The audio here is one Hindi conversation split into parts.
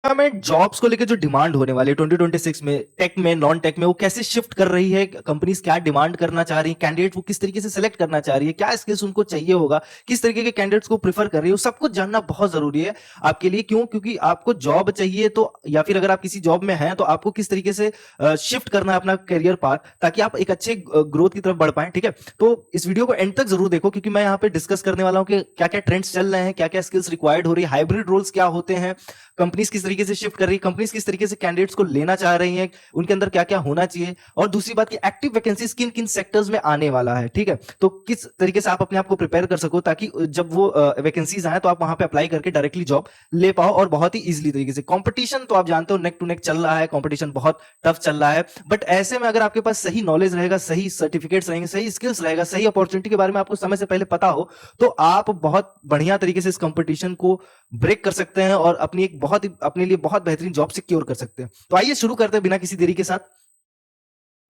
में जॉब्स को लेकर जो डिमांड होने वाली है 2026 में टेक में नॉन टेक में वो कैसे शिफ्ट कर रही है, कंपनीज क्या डिमांड करना चाह रही है, कैंडिडेट वो किस तरीके से सिलेक्ट करना चाह रही है, क्या स्किल्स उनको चाहिए होगा, किस तरीके के कैंडिडेट्स को प्रेफर कर रही है, वो सब कुछ जानना बहुत जरूरी है आपके लिए। क्यों? क्योंकि आपको जॉब चाहिए तो, या फिर अगर आप किसी जॉब में हैं तो आपको किस तरीके से शिफ्ट करना है अपना करियर पाथ, ताकि आप एक अच्छे ग्रोथ की तरफ बढ़ पाए। ठीक है, तो इस वीडियो को एंड तक जरूर देखो, क्योंकि मैं यहाँ पे डिस्कस करने वाला हूँ कि क्या क्या ट्रेंड्स चल रहे हैं, क्या क्या स्किल्स रिक्वायर्ड हो रही है, हाइब्रिड रोल्स क्या होते हैं, कंपनीज किस तरीके से शिफ्ट कर रही है, कंपनीज किस तरीके से कैंडिडेट्स को लेना चाह रही हैं, उनके अंदर क्या क्या होना चाहिए, और दूसरी बात की एक्टिव वैकेंसीज किन किन सेक्टर्स में आने वाला है। ठीक है, तो किस तरीके से आप अपने आप को प्रिपेयर कर सको ताकि जब वो वैकेंसीज आए तो आप वहां पे अप्लाई करके डायरेक्टली जॉब ले पाओ, और बहुत ही इजीली तरीके से। कंपटीशन तो आप जानते हो नेक टू नेक चल रहा है, कंपटीशन बहुत टफ चल रहा है, बट ऐसे में अगर आपके पास सही नॉलेज रहेगा, सही सर्टिफिकेट्स रहेंगे, सही स्किल्स रहेगा, सही अपॉर्चुनिटी के बारे में आपको समय से पहले पता हो, तो आप बहुत बढ़िया तरीके से इस कंपटीशन को ब्रेक कर सकते हैं और अपनी एक बहुत ही अपने लिए बहुत बेहतरीन जॉब सिक्योर कर सकते हैं। तो आइए शुरू करते हैं बिना किसी देरी के साथ।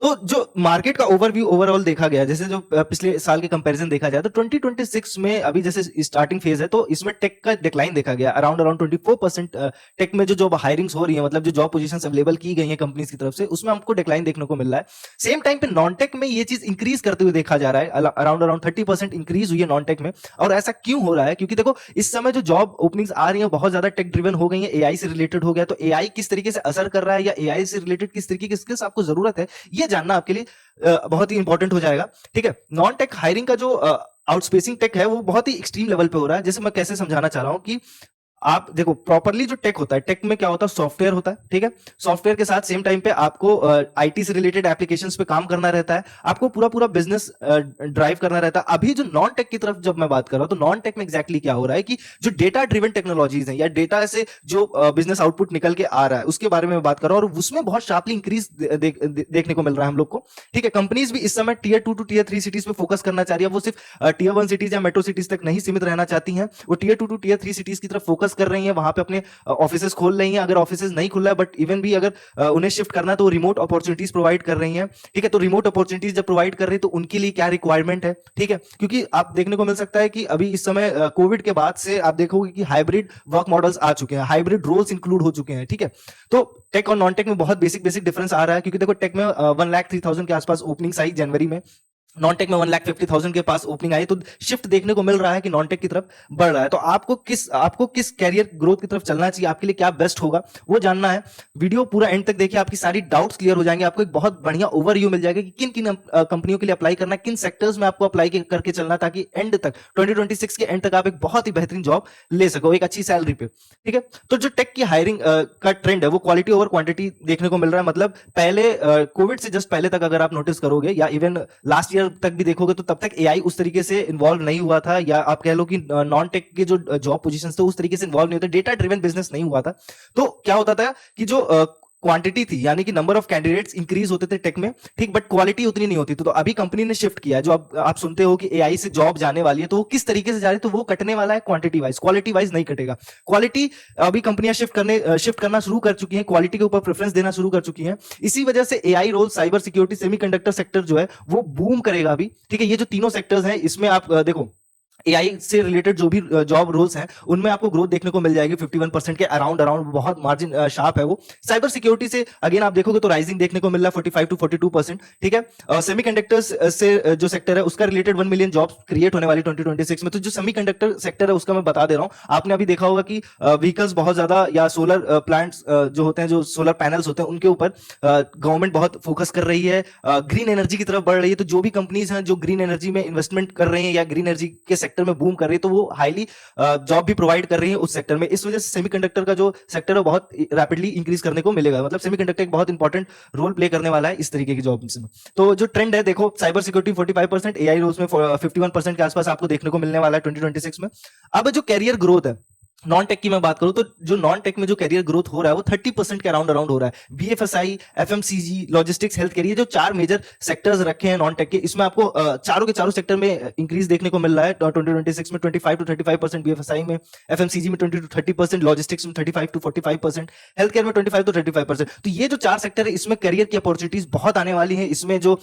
तो जो मार्केट का ओवरव्यू ओवरऑल देखा गया, जैसे जो पिछले साल के कंपैरिजन देखा जाए तो 2026 में अभी जैसे स्टार्टिंग फेज है तो इसमें टेक का डिक्लाइन देखा गया। अराउंड अराउंड 24% टेक में जो जॉब हायरिंग्स हो रही है, मतलब जो जॉब पोजीशंस अवेलेबल की गई हैं कंपनीज की तरफ से, उसमें हमको डिक्लाइन देखने को मिल रहा है। सेम टाइम पे नॉन टेक में ये चीज इंक्रीज करते हुए देखा जा रहा है। अराउंड अराउंड 30% इंक्रीज हुई है नॉन टेक में। और ऐसा क्यों हो रहा है? क्योंकि देखो इस समय जो जॉब ओपनिंग्स आ रही है बहुत ज्यादा टेक ड्रिवन हो गई है, एआई से रिलेटेड हो गया। तो एआई किस तरीके से असर कर रहा है, या एआई से रिलेटेड किस तरीके की स्किल्स आपको जरूरत है, ये जानना आपके लिए बहुत ही इंपॉर्टेंट हो जाएगा। ठीक है, नॉन टेक हायरिंग का जो आउटस्पेसिंग टेक है वो बहुत ही एक्सट्रीम लेवल पे हो रहा है। जैसे मैं कैसे समझाना चाह रहा हूं कि आप देखो प्रॉपरली जो टेक होता है, टेक में क्या होता है, सॉफ्टवेयर होता है। ठीक है, सॉफ्टवेयर के साथ सेम टाइम पे आपको आईटी से रिलेटेड एप्लीकेशंस पे काम करना रहता है, आपको पूरा पूरा बिजनेस ड्राइव करना रहता है। अभी जो नॉन टेक की तरफ जब मैं बात कर रहा हूं तो नॉन टेक में एग्जैक्टली क्या हो रहा है कि जो डेटा ड्रिवन टेक्नोलॉजीज हैं या डेटा से जो बिजनेस आउटपुट निकल के आ रहा है उसके बारे में बात कर रहा हूं, और उसमें बहुत शार्पली इंक्रीज देखने को मिल रहा है हम लोग को। ठीक है, कंपनीज भी इस समय टीयर 2 टू टीयर 3 सिटीज पे फोकस करना चाह रही है। वो सिर्फ टीयर 1 सिटीज या मेट्रो सिटीज तक नहीं सीमित रहना चाहती हैं, वो टीयर 2 टू टीयर 3 सिटीज की तरफ फोकस कर रही है, वहां पे अपने ऑफिसेस खोल रही हैं। अगर ऑफिसेस नहीं खुल रहा है बट इवन भी अगर उन्हें शिफ्ट करना है तो रिमोट अपॉर्चुनिटीज प्रोवाइड कर रही हैं। ठीक है, तो रिमोट अपॉर्चुनिटीज जब प्रोवाइड कर रही है तो उनके लिए क्या रिक्वायरमेंट है। ठीक है, क्योंकि आप देखने को मिल सकता है कि अभी इस समय कोविड के बाद से आप देखोगे कि हाइब्रिड वर्क मॉडल्स आ चुके हैं, हाइब्रिड रोल्स इंक्लूड हो चुके हैं। ठीक है, तो टेक और नॉन टेक में बहुत बेसिक बेसिक डिफरेंस आ रहा है, क्योंकि देखो टेक में 1,03,000 के आसपास ओपनिंग आई जनवरी में, नॉन टेक में 1,50,000 के पास ओपनिंग आई। तो शिफ्ट देखने को मिल रहा है कि नॉन टेक की तरफ बढ़ रहा है। तो आपको किस कैरियर ग्रोथ की तरफ चलना चाहिए, आपके लिए क्या बेस्ट होगा वो जानना है। वीडियो पूरा एंड तक देखिए, आपकी सारी डाउट्स क्लियर हो जाएंगे, आपको एक बहुत बढ़िया ओवरव्यू मिल जाएगा कि किन किन कंपनियों के लिए अप्लाई करना है, किन सेक्टर्स में आपको अप्लाई करके चलना है, ताकि एंड तक 2026 के एंड तक आप एक बहुत ही बेहतरीन जॉब ले सको एक अच्छी सैलरी पे। ठीक है, तो जो टेक की हायरिंग का ट्रेंड है वो क्वालिटी ओवर क्वांटिटी देखने को मिल रहा है। मतलब पहले कोविड से जस्ट पहले तक अगर आप नोटिस करोगे या इवन लास्ट ईयर तक भी देखोगे तो तब तक एआई उस तरीके से इन्वॉल्व नहीं हुआ था, या आप कह लो कि नॉन टेक के जो जॉब पोजीशंस थे उस तरीके से इन्वॉल्व नहीं होते, डेटा ड्रिवन बिजनेस नहीं हुआ था। तो क्या होता था कि जो क्वांटिटी थी, यानी कि नंबर ऑफ कैंडिडेट्स इंक्रीज होते थे टेक में, ठीक, बट क्वालिटी उतनी नहीं होती थी। तो अभी कंपनी ने शिफ्ट किया, जो आप सुनते हो कि एआई से जॉब जाने वाली है, तो वो किस तरीके से जा रही है, तो वो कटने वाला है क्वांटिटी वाइज, क्वालिटी वाइज नहीं कटेगा। क्वालिटी अभी कंपनियां शिफ्ट करना शुरू कर चुकी हैं, क्वालिटी के ऊपर प्रेफरेंस देना शुरू कर चुकी हैं। इसी वजह से AI role, cyber security, semiconductor sector जो है वो बूम करेगा अभी। ठीक है, ये जो तीनों सेक्टर्स हैं इसमें आप देखो एआई से रिलेटेड जो भी जॉब रोल्स हैं उनमें आपको ग्रोथ देखने को मिल जाएगी 51% के अराउंड अराउंड, बहुत मार्जिन शार्प है वो। साइबर सिक्योरिटी से अगेन आप देखोगे तो राइजिंग देखने को मिल रहा है 45 टू 42%। ठीक है, सेमीकंडक्टर्स से जो सेक्टर है उसका रिलेटेड 1 मिलियन जॉब्स क्रिएट होने वाली 2026 में। तो जो सेमीकंडक्टर सेक्टर है उसका मैं बता दे रहा हूं, आपने अभी देखा होगा कि व्हीकल्स बहुत ज्यादा, या सोलर प्लांट्स जो होते हैं, जो सोलर पैनल्स होते हैं, उनके ऊपर गवर्नमेंट बहुत फोकस कर रही है, ग्रीन एनर्जी की तरफ बढ़ रही है। तो जो भी कंपनीज हैं जो ग्रीन एनर्जी में इन्वेस्टमेंट कर रही हैं या ग्रीन एनर्जी के सेक्टर में बूम कर रही है, तो वो हाईली जॉब भी प्रोवाइड कर रही है उस सेक्टर में। इस वजह से सेमीकंडक्टर का जो सेक्टर है बहुत रैपिडली इंक्रीज करने को मिलेगा। मतलब सेमीकंडक्टर एक बहुत इंपॉर्टेंट रोल प्ले करने वाला है इस तरीके की जॉब में। तो जो ट्रेंड है देखो, साइबर सिक्योरिटी 45%, एआई रोल्स में 51% के आसपास आपको देखने को मिलने वाला है 2026 में। अब जो कैरियर ग्रोथ है नॉन टेक की मैं बात करूं तो जो नॉन टेक में जो कैरियर ग्रोथ हो रहा है वो 30% के अराउंड अराउंड हो रहा है। BFSI, FMCG, logistics, health care, ये जो 4 मेजर सेक्टर्स रखे हैं नॉन टेक के, इसमें आपको चारों के चारों सेक्टर में इंक्रीज देखने को मिल रहा है 2026 में। 25 टू 35% बीएफएसआई में, एफएमसीजी में 20 टू 30%, लॉजिस्टिक्स में 35 टू 45%, हेल्थ केयर में 25 टू 35%। तो ये जो 4 सेक्टर है इसमें करियर की अपॉर्चुनिटीज बहुत आने वाली है। इसमें जो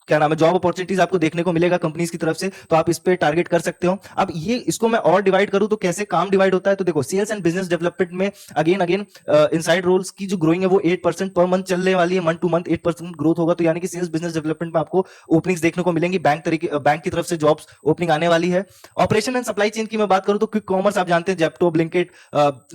क्या नाम है जॉब अपॉर्चुनिटीज आपको देखने को मिलेगा कंपनीज की तरफ से, तो आप इस पे टारगेट कर सकते हो। अब ये इसको मैं और डिवाइड करूं तो कैसे काम डिवाइड होता है, तो देखो सेल्स एंड बिजनेस डेवलपमेंट में अगेन अगेन इनसाइड रोल्स की जो ग्रोइंग है वो 8% पर मंथ चलने वाली है, मंथ टू मंथ 8% ग्रोथ होगा, तो यानी कि सेल्स बिजनेस डेवलपमेंट में आपको ओपनिंग्स देखने को मिलेंगी, बैंक की तरफ से जॉब्स ओपनिंग आने वाली है। ऑपरेशन एंड सप्लाई चेन की मैं बात करूं तो क्विक कॉमर्स आप जानते हैं, जेप्टो, ब्लिंकिट,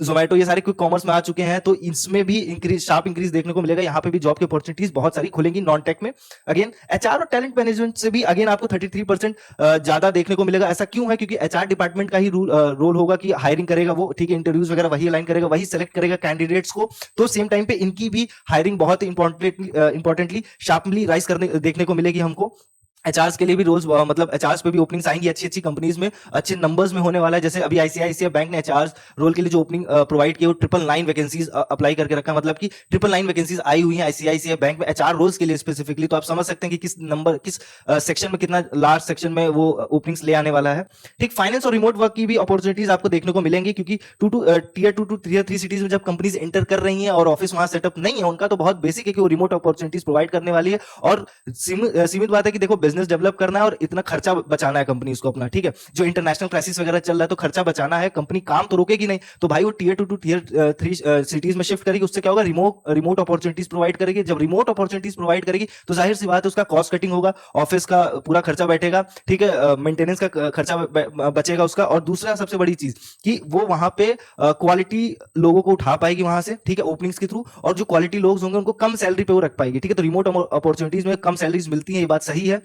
जोमेटो, ये सारे क्विक कॉमर्स में आ चुके हैं, तो इसमें भी शार्प इंक्रीज देखने को मिलेगा, यहाँ पे भी जॉब की अपॉर्चुनिटीज बहुत सारी खुलेंगी नॉन टेक में। अगेन एचआर और टैलेंट मैनेजमेंट से भी अगेन आपको 33% ज्यादा देखने को मिलेगा। ऐसा क्यों है, क्योंकि एचआर डिपार्टमेंट का ही रोल होगा कि हायरिंग करेगा वो, ठीक है, इंटरव्यूज वगैरह वही अलाइन करेगा, वही सेलेक्ट करेगा कैंडिडेट्स को, तो सेम टाइम पे इनकी भी हायरिंग बहुत इंपॉर्टेंटली शार्पली राइज करने देखने को मिलेगी हमको। एचआरस के लिए भी रोल्स मतलब एचआरस पे भी ओपनिंग्स आएंगी अच्छी अच्छी कंपनीज में, अच्छे नंबर्स में होने वाला है। जैसे अभी आईसीआईसीआई बैंक ने एचआरस रोल के लिए जो ओपनिंग प्रोवाइड की वो 999 वैकेंसीज अप्लाई करके रखा, मतलब कि 999 वैकेंसीज आई हुई हैं आईसीआईसीआई बैंक में एचआर रोल्स के लिए स्पेसिफिकली, तो आप समझ सकते हैं कि किस नंबर किस सेक्शन में कितना लार्ज सेक्शन में वो ओपनिंग्स ले आने वाला है। ठीक, फाइनेंस और रिमोट वर्क की भी अपॉर्चुनिटीज आपको देखने को मिलेंगी, क्योंकि टियर 2 टू टियर 3 सिटीज में जब कंपनीज एंटर कर रही हैं और ऑफिस वहां सेटअप नहीं है उनका, तो बहुत बेसिक है कि वो रिमोट अपॉर्चुनिटीज प्रोवाइड करने वाली है। और सीमित बात है कि देखो बिजनेस डेवलप करना है और इतना खर्चा बचाना है कंपनी को अपना, ठीक है, जो इंटरनेशनल क्राइसिस वगैरह चल रहा है तो खर्चा बचाना है, कंपनी काम तो रोकेगी नहीं, तो भाई वो टियर 2 टू टियर 3 सिटीज में शिफ्ट करेगी, उससे क्या होगा, रिमोट अपॉर्चुनिटीज प्रोवाइड करेगी। जब रिमोट अपॉर्चुनिटीज प्रोवाइड करेगी तो जाहिर सी बात है उसका कॉस्ट कटिंग होगा, ऑफिस का पूरा खर्चा बैठेगा, ठीक है, मेंटेनेंस का खर्चा बचेगा उसका। और दूसरा सबसे बड़ी चीज कि वो वहां पे क्वालिटी लोगों को उठा पाएगी वहां से, ठीक है, ओपनिंग्स के थ्रू, और जो क्वालिटी लोग होंगे उनको कम सैलरी पे वो रख पाएगी, ठीक है। तो रिमोट अपॉर्चुनिटीज में कम सैलरीज मिलती है, ये बात सही है।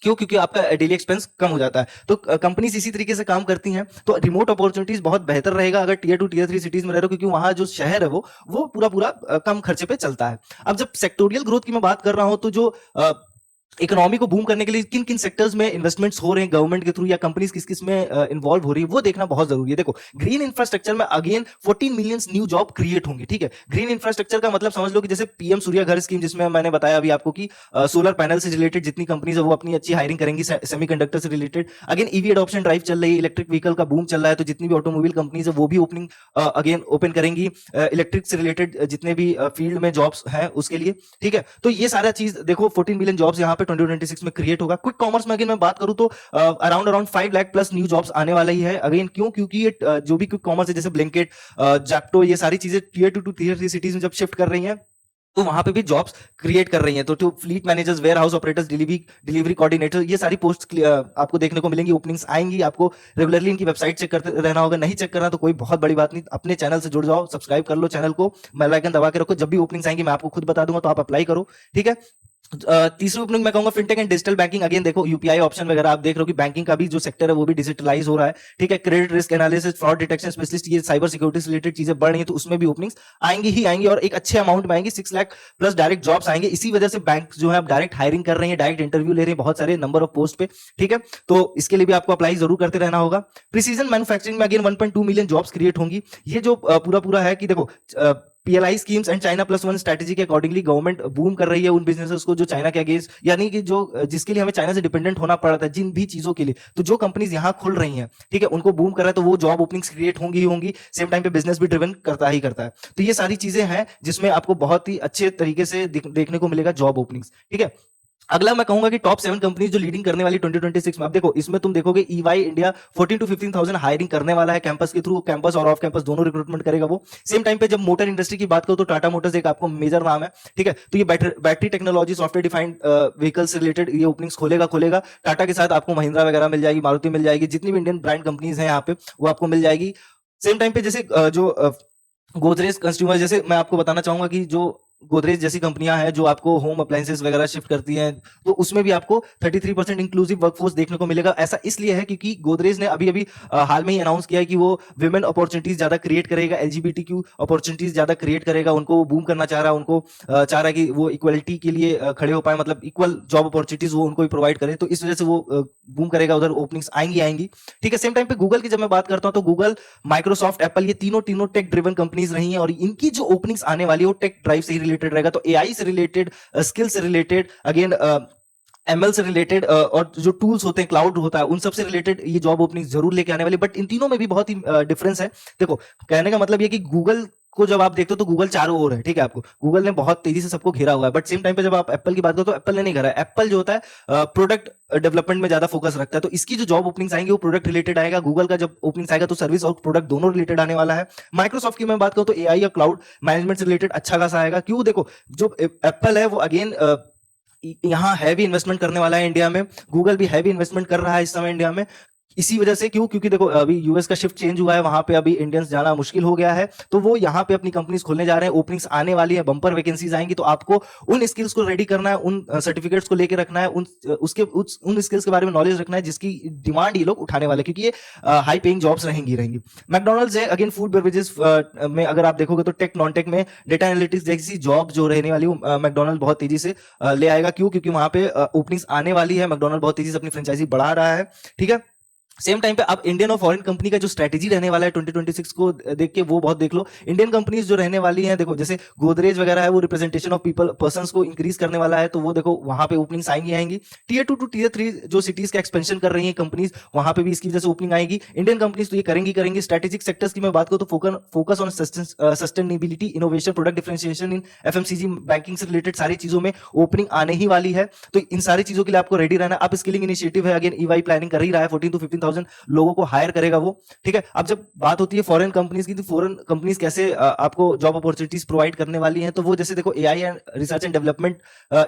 क्यों, क्योंकि आपका डेली एक्सपेंस कम हो जाता है, तो कंपनीज इसी तरीके से काम करती हैं। तो रिमोट अपॉर्चुनिटीज बहुत बेहतर रहेगा अगर टियर 2 टियर 3 सिटीज में रह रहे हो, क्योंकि वहां जो शहर है वो पूरा पूरा कम खर्चे पे चलता है। अब जब सेक्टोरियल ग्रोथ की मैं बात कर रहा हूं, तो जो इकोनॉमी को बूम करने के लिए किन किन सेक्टर्स में इन्वेस्टमेंट्स हो रहे हैं गवर्नमेंट के थ्रू, या कंपनीज किस किस में इन्वॉल्व हो रही है, वो देखना बहुत जरूरी है। देखो ग्रीन इंफ्रास्ट्रक्चर में again 14 million new job create होंगे, ठीक है। ग्रीन इंफ्रास्ट्रक्चर का मतलब समझ लो कि जैसे पीएम सूर्य घर स्कीम, जिसमें मैंने बताया अभी आपको कि सोलर पैनल से रिलेटेड जितनी कंपनीज है वो अपनी अच्छी हायरिंग करेंगी, सेमीकंडक्टर से related. Again EV adoption drive चल रही है, इलेक्ट्रिक व्हीकल का बूम चल रहा है, तो जितनी भी ऑटोमोबाइल कंपनीज है वो भी ओपनिंग अगेन ओपन करेंगी इलेक्ट्रिक से रिलेटेड जितने भी फील्ड में जॉब्स हैं उसके लिए, ठीक है। तो ये सारा चीज देखो 14 मिलियन जॉब्स यहाँ पे 2026 में क्रिएट होगा। क्विक कॉमर्स में अगर मैं बात करूं तो around 5 lakh plus new jobs आने वाला ही है। अगेन क्यों, क्योंकि ये जो भी क्विक कॉमर्स है जैसे ब्लिंकिट, जैप्टो, ये सारी चीजें टियर 2 टू टियर 3 सिटीज में जब शिफ्ट कर रही हैं तो वहां पे भी जॉब्स क्रिएट कर रही हैं। तो fleet managers, warehouse operators, delivery coordinator, ये सारी पोस्ट आपको देखने को मिलेंगी, ओपनिंग्स आएंगी। आपको रेगुलरली इनकी वेबसाइट चेक करते रहना होगा, नहीं चेक करना तो कोई बहुत बड़ी बात नहीं, अपने चैनल से जुड़ जाओ, सब्सक्राइब कर लो चैनल को, बेल आइकन दबा के रखो, जब भी ओपनिंग्स आएंगी मैं आपको खुद बता दूंगा, तो आप अप्लाई करो, ठीक है। तीसरी ओपनिंग मैं कहूंगा fintech and digital banking. Again देखो यूपीआई ऑप्शन वगैरह आप देख रहे हो कि बैंकिंग का भी जो सेक्टर है वो भी डिजिटलाइज हो रहा है, ठीक है। Credit risk analysis, fraud detection specialist, ये साइबर सिक्योरिटी से रिलेटेड चीजें बढ़ रही है, तो उसमें भी ओपनिंग्स आएंगी ही आएंगी, और एक अच्छे अमाउंट में आएंगी, 6 लाख प्लस डायरेक्ट जॉब्स आएंगे। इसी वजह से बैंक जो है आप डायरेक्ट हायरिंग कर रहे हैं, डायरेक्ट इंटरव्यू ले रहे हैं बहुत सारे नंबर ऑफ पोस्ट पे, ठीक है। तो इसके लिए भी आपको अप्लाई जरूर करते रहना होगा। प्रिसीजन मैन्युफैक्चरिंग में अगेन 1.2 मिलियन जॉब्स क्रिएट होंगी। ये जो पूरा है कि देखो PLI schemes and China plus one strategy के अकॉर्डिंगली गवर्नमेंट बूम कर रही है उन बिजनेसेस को जो चाइना के अगेंस्ट, यानी कि जो जिसके लिए हमें चाइना से डिपेंडेंट होना पड़ा था जिन भी चीजों के लिए, तो जो कंपनीज यहाँ खुल रही हैं, ठीक है, उनको बूम कर रहा है, तो वो जॉब ओपनिंग्स क्रिएट होंगी ही होंगी, सेम टाइम पे बिजनेस भी ड्रिवन करता ही करता है। तो ये सारी चीजें हैं जिसमें आपको बहुत ही अच्छे तरीके से देखने को मिलेगा जॉब ओपनिंग्स, ठीक है। अगला मैं कहूंगा कि टॉप 7 कंपनीज जो लीडिंग करने वाली 2026 में। अब देखो इसमें तुम देखोगे ईवाई इंडिया 14 टू 15,000 हायरिंग करने वाला है कैंपस के थ्रू, कैंपस और ऑफ कैंपस दोनों रिक्रूटमेंट करेगा वो। सेम टाइम पे जब मोटर इंडस्ट्री की बात करो तो टाटा मोटर्स एक आपको मेजर नाम है, ठीक है। तो ये battery technology, software defined vehicle से रिलेटेड ये ओपनिंग्स खोलेगा। टाटा के साथ आपको महिंद्रा वगैरह मिल जाएगी, मारुति मिल जाएगी, जितनी भी इंडियन ब्रांड कंपनीज हैं यहाँ पे वो आपको मिल जाएगी। सेम टाइम पे जैसे जो गोदरेज कंज्यूमर, जैसे मैं आपको बताना चाहूंगा कि जो गोदरेज जैसी कंपनियां हैं जो आपको होम अप्लायंसेस वगैरह शिफ्ट करती हैं, तो उसमें भी आपको 33% इंक्लूसिव वर्कफोर्स देखने को मिलेगा। ऐसा इसलिए है क्योंकि गोदरेज ने अभी अभी हाल में ही अनाउंस किया है कि वो विमेन अपॉर्चुनिटीज ज्यादा क्रिएट करेगा, एलजीबीटीक्यू अपॉर्चुनिटीज ज्यादा क्रिएट करेगा, उनको बूम करना चाह रहा है, उनको चाह रहा है कि वो इक्वलिटी के लिए खड़े हो पाए, मतलब इक्वल जॉब अपॉर्चुनिटीज वो उनको प्रोवाइड करे, तो इस वजह से वो बूम करेगा, उधर ओपनिंग्स आएंगी, ठीक है। सेम टाइम पे गूगल की जब मैं बात करता हूं तो गूगल, माइक्रोसॉफ्ट, एप्पल, ये तीनों टेक ड्रिवन कंपनीज रही हैं, और इनकी जो ओपनिंग्स आने वाली है वो टेक ड्राइव से ही रिलेटेड रहेगा। तो एआई से रिलेटेड, स्किल से रिलेटेड, अगेन एमएल से रिलेटेड, और जो टूल्स होते हैं, क्लाउड होता है, उन सब से रिलेटेड ये जॉब ओपनिंग जरूर लेके आने वाली। बट इन तीनों में भी बहुत ही डिफरेंस है। देखो कहने का मतलब ये कि गूगल को जब आप देखते हो तो गूगल चारों ओर है, ठीक है, आपको गूगल ने बहुत तेजी से सबको घेरा हुआ है, बट सेम टाइम पे जब आप एप्पल की बात करो तो एप्पल ने नहीं घेरा है। एप्पल जो होता है प्रोडक्ट डेवलपमेंट में ज्यादा फोकस रखता है, तो इसकी जो जॉब ओपनिंग्स आएंगे वो प्रोडक्ट रिलेटेड आएगा। गूगल का जब ओपनिंग्स आएगा तो सर्विस और प्रोडक्ट दोनों रिलेटेड आने वाला है। माइक्रोसॉफ्ट की मैं बात करूं तो एआई या क्लाउड मैनेजमेंट से रिलेटेड अच्छा खासा आएगा। क्यों, देखो जो एप्पल है वो अगेन यहाँ हैवी इन्वेस्टमेंट करने वाला है इंडिया में, गूगल भी हैवी इन्वेस्टमेंट कर रहा है इस समय इंडिया में। इसी वजह से, क्यों, क्योंकि देखो अभी यूएस का शिफ्ट चेंज हुआ है, वहां पे अभी इंडियंस जाना मुश्किल हो गया है, तो वो यहाँ पे अपनी कंपनीज खोलने जा रहे हैं, ओपनिंग्स आने वाली है, बंपर वैकेंसीज आएंगी, तो आपको उन स्किल्स को रेडी करना है, उन सर्टिफिकेट्स को लेकर रखना है, उन स्किल्स के बारे में नॉलेज रखना है जिसकी डिमांड ये लोग उठाने वाले, क्योंकि ये हाई पेइंग जॉब्स रहेंगी। मैकडोनल्ड्स है अगेन फूड बेवरेजेस में अगर आप देखोगे तो टेक नॉन टेक में डेटा एनालिटिक्स जैसी जॉब जो रहने वाली है मैकडोनल्ड बहुत तेजी से ले आएगा। क्यों, क्योंकि वहां पे ओपनिंग्स आने वाली है, मैकडोनल्ड बहुत तेजी से अपनी फ्रेंचाइजी बढ़ा रहा है, ठीक है। सेम टाइम पे अब इंडियन और फॉरेन कंपनी का जो स्ट्रेटेजी रहने वाला है 2026 को देख के वो बहुत देख लो। इंडियन कंपनीज जो रहने वाली हैं, देखो जैसे गोदरेज वगैरह है, वो रिप्रेजेंटेशन ऑफ पीपल पर्संस को इंक्रीज करने वाला है, तो वो देखो वहां पे ओपनिंग्स आएंगी। टीयर 2 टू टीयर 3 जो सिटीज का एक्सपेंशन कर रही है कंपनीज, वहां पे भी इसकी वजह से ओपनिंग आएगी। इंडियन कंपनीज तो ये करेंगी। स्ट्रेटेजिक सेक्टर्स की मैं बात करूं तो focus on sustainability, innovation, product differentiation in FMCG, banking से रिलेटेड सारी चीजों में ओपनिंग आने ही वाली है, तो इन सारी चीजों के लिए आपको रेडी रहना। अब स्किलिंग इनिशिएटिव है, अगेन ईवाई प्लानिंग कर ही रहा है, 14 to 15,000 लोगों को हायर करेगा वो, ठीक है। अब जब बात होती है फॉरेन कंपनीज की, तो फॉरेन कंपनीज कैसे आपको जॉब अपॉर्चुनिटीज प्रोवाइड करने वाली हैं, तो वो जैसे देखो AI and research and development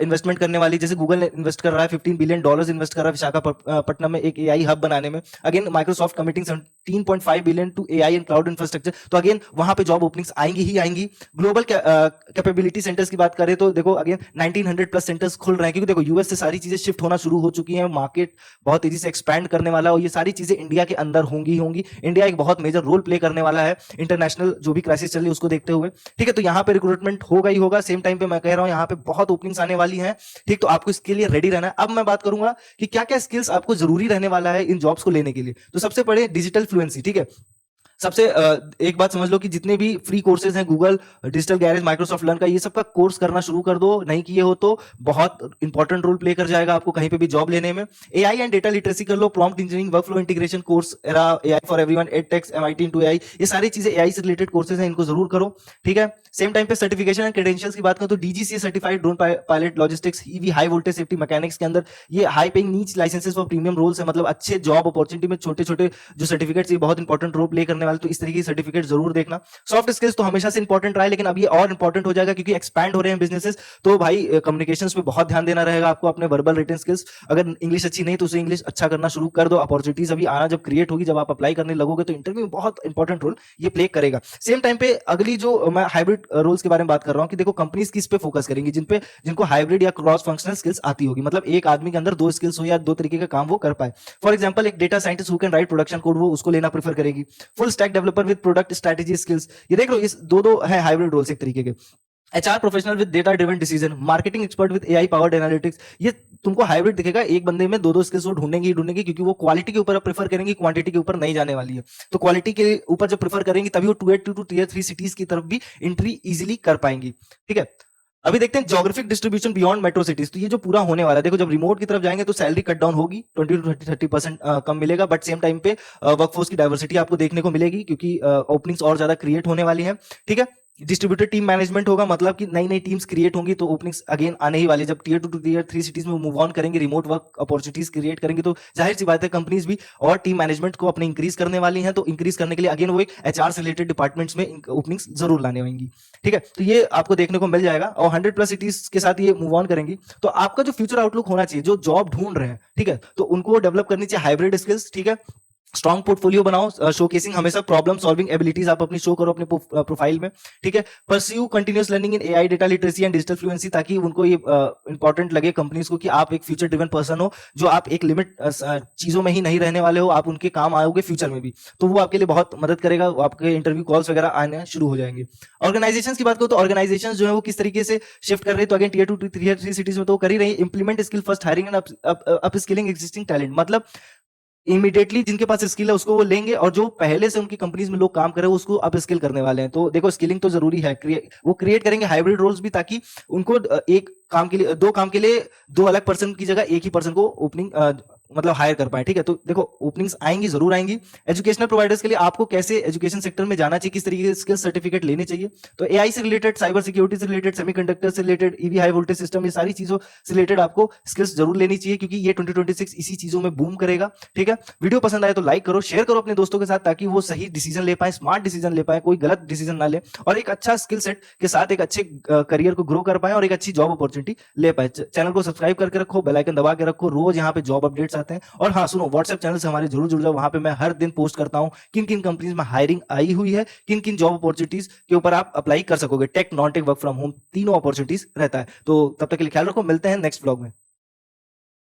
investment करने वाली, जैसे गूगल ने इन्वेस्ट कर रहा है $15 बिलियन इन्वेस्ट कर रहा है विशाखापट्टनम में एक एआई हब बनाने में। Again Microsoft committing $17.5 billion to AI and cloud infrastructure, तो अगेन वहां पे जॉब ओपनिंग्स आएंगी ही आएंगी। ग्लोबल कैपेबिलिटी सेंटर्स की बात करें तो देखो अगेन 1900 प्लस सेंटर्स खुल रहे हैं, क्योंकि देखो यूएस से सारी चीजें शिफ्ट होना शुरू हो चुकी हैं, मार्केट बहुत तेजी से एक्सपैंड करने वाला है, और ये सारी चीजें इंडिया के अंदर होंगी। इंडिया एक बहुत मेजर रोल प्ले करने वाला है इंटरनेशनल जो भी क्राइसिस चल रही है उसको देखते हुए, ठीक है। तो यहाँ पे रिक्रूटमेंट होगा ही होगा। सेम टाइम पे मैं कह रहा हूँ यहाँ पे बहुत ओपनिंग्स आने वाली हैं, ठीक, तो आपको इसके लिए रेडी रहना है। अब मैं बात करूंगा कि क्या क्या स्किल्स आपको जरूरी रहने वाला है इन जॉब्स को लेने के लिए। तो सबसे पहले डिजिटल फ्लुएंसी, ठीक है। सबसे एक बात समझ लो कि जितने भी फ्री कोर्सेज हैं, Google, digital garage, Microsoft learn का, ये सब का कोर्स करना शुरू कर दो। नहीं किए हो तो बहुत इंपॉर्टेंट रोल प्ले कर जाएगा आपको कहीं पे भी जॉब लेने में। एआई एंड डेटा लिटरेसी कर लो, prompt engineering, workflow integration course, AI for everyone, edtechs, MIT into AI, ये सारी चीजें एआई से रिलेटेड कोर्सेज हैं, इनको जरूर करो, ठीक है। सेम टाइम पे सर्टिफिकेशन एंड क्रेडेंशियल्स की बात करो तो DGCA certified drone pilot, logistics, EV, high voltage safety mechanics के अंदर ये हाई पेइंग नीच लाइसेंसेस फॉर प्रीमियम रोल्स है, मतलब अच्छे जॉब अपॉर्चुनिटी में छोटे छोटे जो सर्टिफिकेट्स, ये बहुत इंपॉर्टेंट रोल प्ले करने वाले, तो इस तरीके की जरूर देखना। सॉफ्ट स्किल्स तो हमेशा से इंपॉर्टेंट रहा है, लेकिन अब ये और इंपॉर्टेंट हो जाएगा क्योंकि एक्सपैंड हो रहे हैं बिजनेसेस, तो भाई कम्युनिकेशंस पे बहुत ध्यान देना रहेगा आपको, अपने वर्बल रिटन स्किल्स। अगर इंग्लिश अच्छी नहीं तो उसे इंग्लिश अच्छा करना शुरू कर दो। अपॉर्चुनिटीज अभी आना जब क्रिएट होगी, जब आप अप्लाई करने लगोगे तो इंटरव्यू में बहुत इंपॉर्टेंट रोल ये प्ले करेगा। सेम टाइम पे अगली जो मैं हाइब्रिड रोल्स के बारे में बात कर रहा हूं कि देखो कंपनीज किस पे फोकस करेंगी, जिनको हाइब्रिड या क्रॉस फंक्शनल स्किल्स आती होगी, मतलब एक आदमी के अंदर दो स्किल्स हो या दो तरीके का काम वो कर पाए। फॉर एग्जांपल एक data scientist who can write production code, वो उसको लेना प्रेफर करेगी। Full stack developer with product strategy skills, ये देख लो इस दो है हाइब्रिड रोल्स एक तरीके के। HR professional with data driven decision, marketing expert with AI powered analytics, ये तुमको हाइब्रिड दिखेगा। एक बंदे में दो स्किल्स वो ढूंढेंगी क्योंकि वो क्वालिटी के ऊपर प्रेफर करेंगी, क्वांटिटी के ऊपर नहीं जाने वाली है। तो क्वालिटी के ऊपर जब प्रेफर करेंगी तभी वो टीयर 2 टू टीयर 3 सिटीज की तरफ भी एंट्री इजीली कर पाएंगी, ठीक है। अभी देखते हैं geographic distribution beyond metro cities, तो ये जो पूरा होने वाला है, देखो जब रिमोट की तरफ जाएंगे तो सैलरी कट डाउन होगी, 20 to 30% कम मिलेगा, बट सेम टाइम पे वर्कफोर्स की डाइवर्सिटी आपको देखने को मिलेगी क्योंकि ओपनिंग्स और ज्यादा क्रिएट होने वाली है, ठीक है। डिस्ट्रीब्यूटेड टीम मैनेजमेंट होगा, मतलब कि नई नई टीम्स क्रिएट होंगी, तो ओपनिंग्स अगेन आने ही वाली। जब टीयर 2 टू टीयर 3 सिटीज में मूव ऑन करेंगे, रिमोट वर्क अपॉर्चुनिटीज क्रिएट करेंगे, तो जाहिर सी बात है कंपनीज भी और टीम मैनेजमेंट को अपने इंक्रीज करने वाली हैं। तो इंक्रीज करने के लिए अगेन वो एक एचआर से रिलेटेड डिपार्टमेंट्स में ओपनिंग्स जरूर लाने होंगी, ठीक है। तो ये आपको देखने को मिल जाएगा और 100+ सिटीज के साथ ये मूव ऑन करेंगी। तो आपका जो फ्यूचर आउटलुक होना चाहिए, जो जॉब ढूंढ रहे हैं, ठीक है, तो उनको डेवलप करनी चाहिए हाइब्रिड स्किल्स, ठीक है। स्ट्रॉन्ग पोर्टफोलियो बनाओ, शोकेसिंग हमेशा प्रॉब्लम सॉल्विंग एबिलिटीज आप अपनी शो करो अपने प्रोफाइल में, ठीक है। Pursue continuous learning in AI, data literacy and digital fluency, ताकि उनको ये इंपॉर्टेंट लगे कंपनीज को कि आप एक फ्यूचर ड्रिवन पर्सन हो, जो आप एक लिमिट चीजों में ही नहीं रहने वाले हो, आप उनके काम आओगे फ्यूचर में भी, तो वो आपके लिए बहुत मदद करेगा। आपके इंटरव्यू कॉल्स वगैरह आने शुरू हो जाएंगे। ऑर्गेनाइजेशन की बात करो तो ऑर्गेनाइजेशन जो है वो किस तरीके से शिफ्ट कर रहे हैं, तो अगेन टीयर 2 टीयर 3 सिटीज में तो कर ही रही है। Implement skill first hiring and up skilling existing talent, मतलब इमीडिएटली जिनके पास स्किल है उसको वो लेंगे, और जो पहले से उनकी कंपनीज में लोग काम कर रहे हैं उसको अप स्किल करने वाले हैं। तो देखो स्किलिंग तो जरूरी है, वो क्रिएट करेंगे हाइब्रिड रोल्स भी, ताकि उनको एक काम के लिए दो काम के लिए दो अलग पर्सन की जगह एक ही पर्सन को ओपनिंग मतलब हायर कर पाए, ठीक है। तो देखो ओपनिंग्स आएंगी, जरूर आएंगी। एजुकेशनल प्रोवाइडर्स के लिए आपको कैसे एजुकेशन सेक्टर में जाना चाहिए, किस तरीके के स्किल सर्टिफिकेट लेने चाहिए, तो एआई से रिलेटेड, साइबर सिक्योरिटी से रिलेटेड, सेमीकंडक्टर से related, EV high voltage system, ये सारी चीजों से रिलेटेड आपको स्किल्स जरूर लेनी चाहिए, क्योंकि ये 2026 इसी चीजों में बूम करेगा, ठीक है। वीडियो पसंद आए तो लाइक करो, शेयर करो अपने दोस्तों के साथ, ताकि वो सही डिसीजन ले पाए, स्मार्ट डिसीजन ले पाए, कोई गलत डिसीजन ना ले, और एक अच्छा स्किल सेट के साथ एक अच्छे करियर को ग्रो कर पाए और एक अच्छी जॉब अपॉर्चुनिटी ले पाए। चैनल को सब्सक्राइब करके रखो, बेल आइकन दबा के रखो, रोज यहाँ पे जॉब अपडेट्स आते हैं। और हाँ सुनो, व्हाट्सएप चैनल से हमारे जरूर जुड़ जाओ, वहां पे मैं हर दिन पोस्ट करता हूँ किन किन कंपनीज में हायरिंग आई हुई है, किन किन जॉब अपॉर्चुनिटीज के ऊपर आप अप्लाई कर सकोगे, tech, non tech, work from home, तीनों अपॉर्चुनिटीज रहता है। तो तब तक के लिए ख्याल रखो, मिलते हैं नेक्स्ट ब्लॉग में।